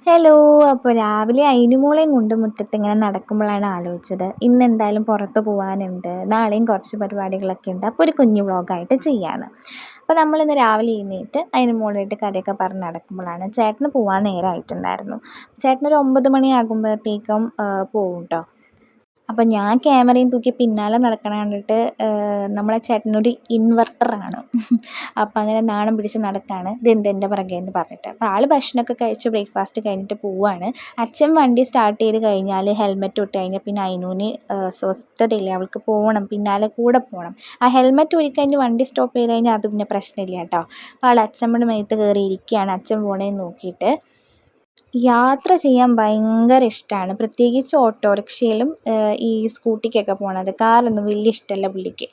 Hello. അപ്പോൾ രാവിലെ അയിനുമോളെയും കൊണ്ട് മുറ്റത്തിങ്ങനെ നടക്കുമ്പോഴാണ് ആലോചിച്ചത്, ഇന്ന് എന്തായാലും പുറത്ത് പോകാനുണ്ട്, നാളെയും കുറച്ച് പരിപാടികളൊക്കെ ഉണ്ട്, അപ്പോൾ ഒരു കുഞ്ഞു വ്ളോഗായിട്ട് ചെയ്യാമെന്ന്. അപ്പോൾ നമ്മളിന്ന് രാവിലെ എഴുന്നേറ്റ് അയിനുമോളായിട്ട് കഥയൊക്കെ പറഞ്ഞ് നടക്കുമ്പോഴാണ് ചേട്ടന് പോകാൻ നേരമായിട്ടുണ്ടായിരുന്നു. ചേട്ടനൊരു 9 മണിയാകുമ്പോഴത്തേക്കും പോകും കേട്ടോ. അപ്പം ഞാൻ ക്യാമറയും തൂക്കി പിന്നാലെ നടക്കണ കണ്ടിട്ട് നമ്മളെ ചേട്ടനൊരു ഇൻവെർട്ടറാണ്. അപ്പം അങ്ങനെ നാണം പിടിച്ച് നടക്കുകയാണ്, ഇതെന്ത് എൻ്റെ പുറകെ എന്ന് പറഞ്ഞിട്ട്. അപ്പോൾ ആൾ ഭക്ഷണമൊക്കെ കഴിച്ച് ബ്രേക്ക്ഫാസ്റ്റ് കഴിഞ്ഞിട്ട് പോവുകയാണ്. അച്ഛൻ വണ്ടി സ്റ്റാർട്ട് ചെയ്ത് കഴിഞ്ഞാൽ ഹെൽമെറ്റ് ഇട്ട് കഴിഞ്ഞാൽ പിന്നെ അയിനൂന് സ്വസ്ഥതയില്ല, അവൾക്ക് പോകണം, പിന്നാലെ കൂടെ പോകണം. ആ ഹെൽമെറ്റ് ഊരിക്കഴിഞ്ഞ് വണ്ടി സ്റ്റോപ്പ് ചെയ്ത് കഴിഞ്ഞാൽ അത് പിന്നെ പ്രശ്നമില്ല കേട്ടോ. അപ്പോൾ ആൾ അച്ഛമ്മയുടെ മേത്ത് കയറി ഇരിക്കുകയാണ് അച്ഛൻ പോണേന്ന് നോക്കിയിട്ട്. യാത്ര ചെയ്യാൻ ഭയങ്കര ഇഷ്ടമാണ്, പ്രത്യേകിച്ച് ഓട്ടോറിക്ഷയിലും ഈ സ്കൂട്ടിക്കൊക്കെ പോണത്. കാറൊന്നും വലിയ ഇഷ്ടമല്ല പുള്ളിക്ക്.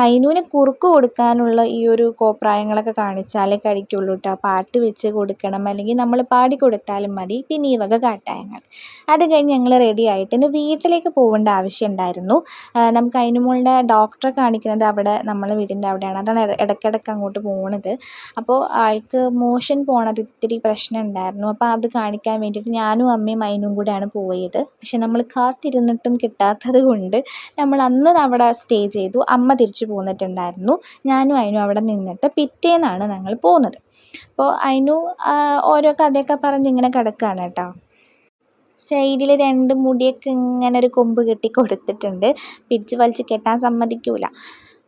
അയിനൂന് കുറുക്ക് കൊടുക്കാനുള്ള ഈ ഒരു കോപ്രായങ്ങളൊക്കെ കാണിച്ചാലേ കഴിക്കുള്ളൂ കേട്ടോ. പാട്ട് വെച്ച് കൊടുക്കണം, അല്ലെങ്കിൽ നമ്മൾ പാടി കൊടുത്താലും മതി. പിന്നെ ഈ വക കാട്ടായങ്ങൾ. അത് കഴിഞ്ഞ് ഞങ്ങൾ റെഡി ആയിട്ട് ഇന്ന് വീട്ടിലേക്ക് പോകേണ്ട ആവശ്യം ഉണ്ടായിരുന്നു. നമുക്ക് അയിനുമോളുടെ ഡോക്ടറെ കാണിക്കുന്നത് അവിടെ നമ്മളെ വീടിൻ്റെ അവിടെയാണ്. അതാണ് ഇടയ്ക്കിടയ്ക്ക് അങ്ങോട്ട് പോണത്. അപ്പോൾ ആൾക്ക് മോഷൻ പോണത് ഇത്തിരി പ്രശ്നം ഉണ്ടായിരുന്നു. അപ്പോൾ അത് കാണിക്കാൻ വേണ്ടിയിട്ട് ഞാനും അമ്മയും അയിനും കൂടെയാണ് പോയത്. പക്ഷെ നമ്മൾ കാത്തിരുന്നിട്ടും കിട്ടാത്തത് കൊണ്ട് നമ്മൾ അന്ന് അവിടെ സ്റ്റേ ചെയ്തു. അമ്മ തിരിച്ചു പോന്നിട്ടുണ്ടായിരുന്നു. ഞാനും അയിനും അവിടെ നിന്നിട്ട് പിറ്റേന്നാണ് ഞങ്ങൾ പോകുന്നത്. അപ്പോൾ അയിനു ഓരോ കഥയൊക്കെ പറഞ്ഞ് ഇങ്ങനെ കിടക്കുകയാണ് കേട്ടോ. സൈഡിൽ 2 മുടിയൊക്കെ ഇങ്ങനെ ഒരു കൊമ്പ് കെട്ടി കൊടുത്തിട്ടുണ്ട്, പിടിച്ച് വലിച്ച് കെട്ടാൻ സമ്മതിക്കൂല.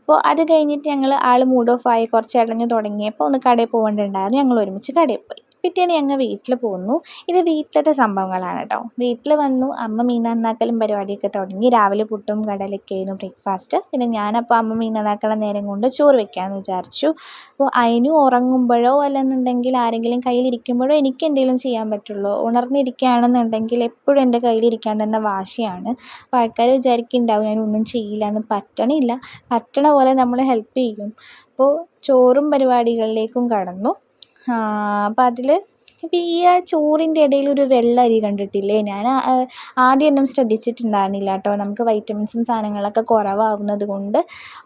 അപ്പോൾ അത് കഴിഞ്ഞിട്ട് ഞങ്ങൾ ആൾ മൂഡ് ഓഫ് ആയി കുറച്ച് ഇടഞ്ഞ് തുടങ്ങിയപ്പോൾ ഒന്ന് കടയിൽ പോകേണ്ടതുണ്ടായിരുന്നു. ഞങ്ങൾ ഒരുമിച്ച് കടയിൽ പോയി. പിറ്റേന്ന് ഞങ്ങൾ വീട്ടിൽ പോന്നു. ഇത് വീട്ടിലത്തെ സംഭവങ്ങളാണ് കേട്ടോ. വീട്ടിൽ വന്നു, അമ്മ മീൻ നന്നാക്കലും പരിപാടിയൊക്കെ തുടങ്ങി. രാവിലെ പുട്ടും കടലൊക്കെയായിരുന്നു ബ്രേക്ക്ഫാസ്റ്റ്. പിന്നെ ഞാനപ്പോൾ അമ്മ മീൻ നന്നാക്കണ നേരം കൊണ്ട് ചോറ് വെക്കാമെന്ന് വിചാരിച്ചു. അപ്പോൾ അതിന് ഉറങ്ങുമ്പോഴോ അല്ലെന്നുണ്ടെങ്കിൽ ആരെങ്കിലും കയ്യിലിരിക്കുമ്പോഴോ എനിക്ക് എന്തെങ്കിലും ചെയ്യാൻ പറ്റുള്ളൂ. ഉണർന്നിരിക്കുകയാണെന്നുണ്ടെങ്കിൽ എപ്പോഴും എൻ്റെ കയ്യിലിരിക്കാൻ തന്നെ വാശിയാണ്. അപ്പോൾ ആൾക്കാർ വിചാരിക്കുന്നുണ്ടാവും ഞാനൊന്നും ചെയ്യില്ല എന്ന്. പറ്റണില്ല, പറ്റണ പോലെ നമ്മൾ ഹെൽപ്പ് ചെയ്യും. അപ്പോൾ ചോറും പരിപാടികളിലേക്കും കടന്നു. അപ്പോൾ അതിൽ ഇപ്പോൾ ഈ ചോറിൻ്റെ ഇടയിൽ ഒരു വെള്ള അരി കണ്ടിട്ടില്ലേ? ഞാൻ ആദ്യമൊന്നും ശ്രദ്ധിച്ചിട്ടുണ്ടായിരുന്നില്ല കേട്ടോ. നമുക്ക് വൈറ്റമിൻസും സാധനങ്ങളൊക്കെ കുറവാകുന്നത് കൊണ്ട്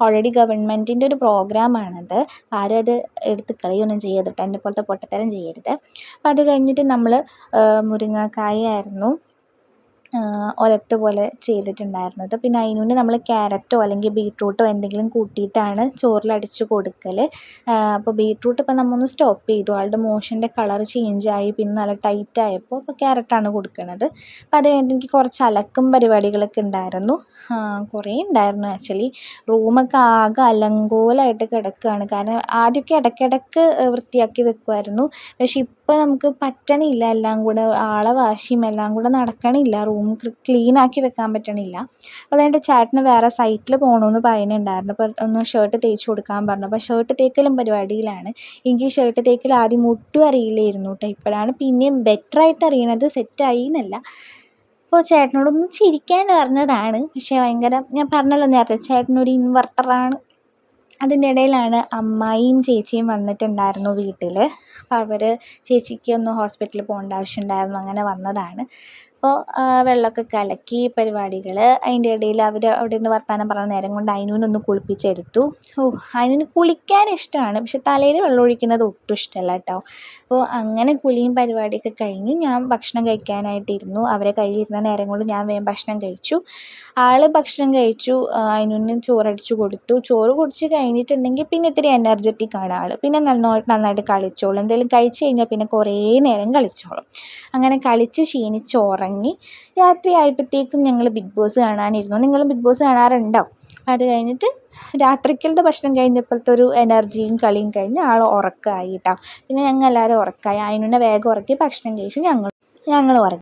ഓൾറെഡി ഗവൺമെൻറ്റിൻ്റെ ഒരു പ്രോഗ്രാമാണത്. ആരും അത് എടുത്ത് കളയൊന്നും ചെയ്യരുത് കേട്ടോ, എന്നെ പോലത്തെ പൊട്ടത്തരം ചെയ്യരുത്. അപ്പോൾ അത് കഴിഞ്ഞിട്ട് നമ്മൾ മുരിങ്ങക്കായായിരുന്നു ഒലത്ത് പോലെ ചെയ്തിട്ടുണ്ടായിരുന്നത്. പിന്നെ അതിനുവേണ്ടി നമ്മൾ ക്യാരറ്റോ അല്ലെങ്കിൽ ബീട്രൂട്ടോ എന്തെങ്കിലും കൂട്ടിയിട്ടാണ് ചോറിലടിച്ച് കൊടുക്കൽ. അപ്പോൾ ബീട്രൂട്ട് ഇപ്പോൾ നമ്മൊന്ന് സ്റ്റോപ്പ് ചെയ്തു, ആളുടെ മോഷൻ്റെ കളർ ചേഞ്ചായി, പിന്നെ നല്ല ടൈറ്റായപ്പോൾ ഇപ്പോൾ ക്യാരറ്റാണ് കൊടുക്കുന്നത്. അപ്പോൾ അത് കഴിഞ്ഞിട്ട് എനിക്ക് കുറച്ച് അലക്കും പരിപാടികളൊക്കെ ഉണ്ടായിരുന്നു. കുറേ ഉണ്ടായിരുന്നു ആക്ച്വലി. റൂമൊക്കെ ആകെ അലങ്കോലമായിട്ട് കിടക്കുകയാണ്. കാരണം ആദ്യമൊക്കെ ഇടയ്ക്കിടയ്ക്ക് വൃത്തിയാക്കി വെക്കുമായിരുന്നു. പക്ഷെ ഇപ്പോൾ നമുക്ക് പറ്റണില്ല, എല്ലാം കൂടെ ആളെ വാശിയും എല്ലാം കൂടെ നടക്കണില്ല, റൂം ക്ലീനാക്കി വെക്കാൻ പറ്റണില്ല. അതുകൊണ്ട് ചേട്ടന് വേറെ സൈറ്റിൽ പോകണമെന്ന് പറയുന്നുണ്ടായിരുന്നു. അപ്പോൾ ഒന്ന് ഷർട്ട് തേച്ച് കൊടുക്കാൻ പറഞ്ഞു. അപ്പോൾ ഷർട്ട് തേക്കലും പരിപാടിയിലാണ്. എനിക്ക് ഷർട്ട് തേക്കൽ ആദ്യം ഒട്ടും അറിയില്ലായിരുന്നു കേട്ടോ. ഇപ്പോഴാണ് പിന്നെയും ബെറ്ററായിട്ട് അറിയണത്, സെറ്റായി എന്നല്ല. അപ്പോൾ ചേട്ടനോടൊന്ന് ചിരിക്കാൻ പറഞ്ഞതാണ്. പക്ഷേ ഭയങ്കര, ഞാൻ പറഞ്ഞല്ലോ നേരത്തെ ചേട്ടനൊരു ഇൻവെർട്ടറാണ്. അതിൻ്റെ ഇടയിലാണ് അമ്മായിയും ചേച്ചിയും വന്നിട്ടുണ്ടായിരുന്നു വീട്ടിൽ. അപ്പോൾ അവർ ചേച്ചിക്ക് ഒന്ന് ഹോസ്പിറ്റലിൽ പോകേണ്ട ആവശ്യമുണ്ടായിരുന്നു, അങ്ങനെ വന്നതാണ്. അപ്പോൾ വെള്ളമൊക്കെ കലക്കി പരിപാടികൾ. അതിൻ്റെ ഇടയിൽ അവർ അവിടെ നിന്ന് വർത്തമാനം പറഞ്ഞ നേരം കൊണ്ട് അയിനൂനൊന്ന് കുളിപ്പിച്ചെടുത്തു. അതിന് കുളിക്കാൻ ഇഷ്ടമാണ്, പക്ഷെ തലയിൽ വെള്ളം ഒഴിക്കുന്നത് ഒട്ടും ഇഷ്ടമല്ല കേട്ടോ. അപ്പോൾ അങ്ങനെ കുളിയും പരിപാടിയൊക്കെ കഴിഞ്ഞ് ഞാൻ ഭക്ഷണം കഴിക്കാനായിട്ടിരുന്നു. അവരെ കയ്യിലിരുന്ന നേരം കൊണ്ട് ഞാൻ വേഗം ഭക്ഷണം കഴിച്ചു. ആൾ ഭക്ഷണം കഴിച്ചു, അതിനൊന്ന് ചോറടിച്ച് കൊടുത്തു. ചോറ് കുടിച്ച് കഴിഞ്ഞിട്ടുണ്ടെങ്കിൽ പിന്നെ ഇത്തിരി എനർജറ്റിക്കാണ് ആൾ. പിന്നെ നന്നായിട്ട് കളിച്ചോളും. എന്തെങ്കിലും കഴിച്ച് കഴിഞ്ഞാൽ പിന്നെ കുറേ നേരം കളിച്ചോളും. അങ്ങനെ കളിച്ച് ക്ഷീണിച്ച് ഉറങ്ങി. രാത്രി ആയപ്പോഴത്തേക്കും ഞങ്ങൾ ബിഗ് ബോസ് കാണാനിരുന്നു. നിങ്ങളും ബിഗ് ബോസ് കാണാറുണ്ടോ? അത് കഴിഞ്ഞിട്ട് രാത്രിക്കലത്തെ ഭക്ഷണം കഴിഞ്ഞപ്പോഴത്തെ ഒരു എനർജിയും കളിയും കഴിഞ്ഞ് ആൾ ഉറക്കമായി കേട്ടോ. പിന്നെ ഞങ്ങൾ എല്ലാവരും ഉറക്കമായി. അതിനുന്നെ വേഗം ഉറക്കി ഭക്ഷണം കഴിച്ചു. ഞങ്ങൾ ഉറങ്ങി.